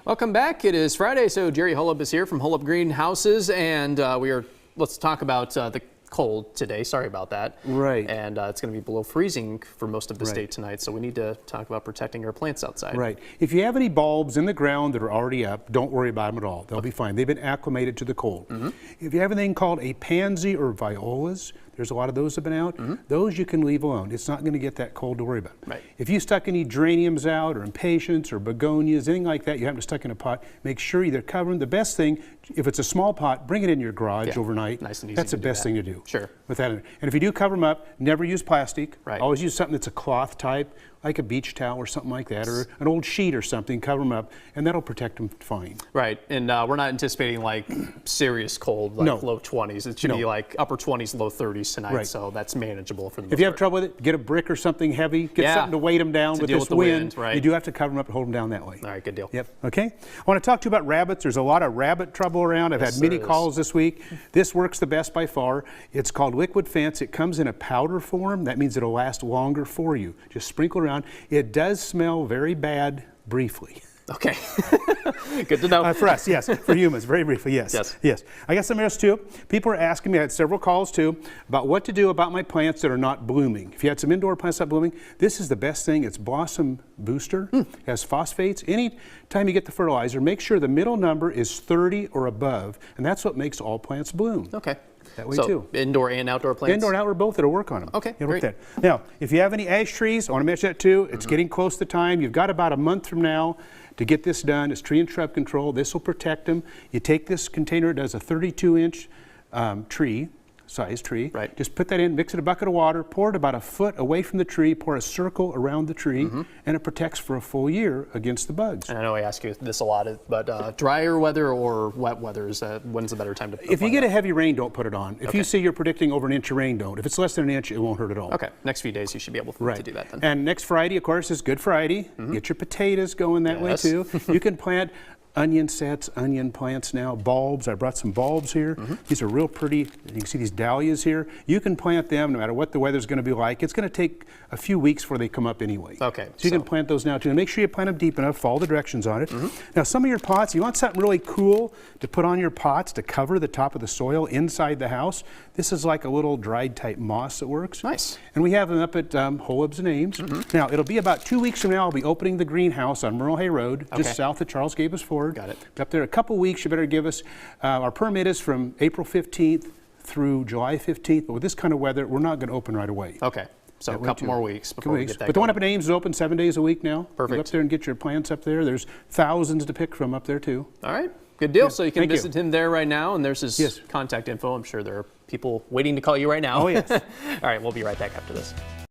Welcome back. It is Friday, so Jerry Holub is here from Holub Greenhouses, and let's talk about the cold today. Sorry about that. Right. And it's going to be below freezing for most of the state tonight, so we need to talk about protecting our plants outside. Right. If you have any bulbs in the ground that are already up, don't worry about them at all. They'll be fine. They've been acclimated to the cold. If you have anything called a pansy or violas, there's a lot of those that have been out. Those you can leave alone. It's not going to get that cold to worry about. Right. If you stuck any geraniums out or impatiens or begonias, anything like that, you happen to stuck in a pot, make sure you either cover them. The best thing, if it's a small pot, bring it in your garage overnight. Nice and easy. That's the best thing to do. Sure. With that in it. And if you do cover them up, never use plastic. Right. Always use something that's a cloth type, like a beach towel or something like that, or an old sheet or something, cover them up, and that'll protect them fine. Right, and we're not anticipating like serious cold, like low 20s. It should be like upper 20s, low 30s tonight, so that's manageable for the most If you have part. trouble with it, get a brick or something heavy, get something to weight them down with this wind. You do have to cover them up and hold them down that way. All right, good deal. Yep, okay. I want to talk to you about rabbits. There's a lot of rabbit trouble around. I've had many calls this week. This works the best by far. It's called Liquid Fence. It comes in a powder form. That means it'll last longer for you. Just sprinkle around. It does smell very bad briefly. Okay, good to know. For us, yes. For humans, very briefly, yes. Yes. I got some else too. People are asking me, I had several calls too, about what to do about my plants that are not blooming. If you had some indoor plants not blooming, this is the best thing. It's Blossom Booster. It has phosphates. Any time you get the fertilizer, make sure the middle number is 30 or above, and that's what makes all plants bloom. Okay. That way too. Indoor and outdoor plants? Indoor and outdoor, both. It'll work on them. Okay, great. Now, if you have any ash trees, I want to mention that too. It's getting close to time. You've got about a month from now to get this done. It's tree and shrub control. This will protect them. You take this container, it does a 32-inch size tree. Right. Just put that in, mix it in a bucket of water, pour it about a foot away from the tree, pour a circle around the tree, and it protects for a full year against the bugs. And I know I ask you this a lot, but drier weather or wet weather, when's the better time to If you get a heavy rain, don't put it on. If you see you're predicting over an inch of rain, don't. If it's less than an inch, it won't hurt at all. Okay, next few days you should be able to do that then. And next Friday, of course, is Good Friday. Get your potatoes going that way too. You can plant onion sets, onion plants now, bulbs. I brought some bulbs here. These are real pretty. You can see these dahlias here. You can plant them no matter what the weather's going to be like. It's going to take a few weeks before they come up anyway. Okay. So you can plant those now too. And make sure you plant them deep enough, follow the directions on it. Now some of your pots, you want something really cool to put on your pots to cover the top of the soil inside the house. This is like a little dried type moss that works. Nice. And we have them up at Holub's and Ames. Now it'll be about 2 weeks from now. I'll be opening the greenhouse on Merle Hay Road, just south of Charles Gabus Ford. Got it. Up there a couple weeks, you better give us. Our permit is from April 15th through July 15th, but with this kind of weather, we're not going to open right away. Okay, so a couple more weeks before we get that But the one up in Ames is open 7 days a week now. Perfect. Go up there and get your plants up there. There's thousands to pick from up there too. All right, good deal. So you can visit him there right now, and there's his contact info. I'm sure there are people waiting to call you right now. Oh, yes. All right, we'll be right back after this.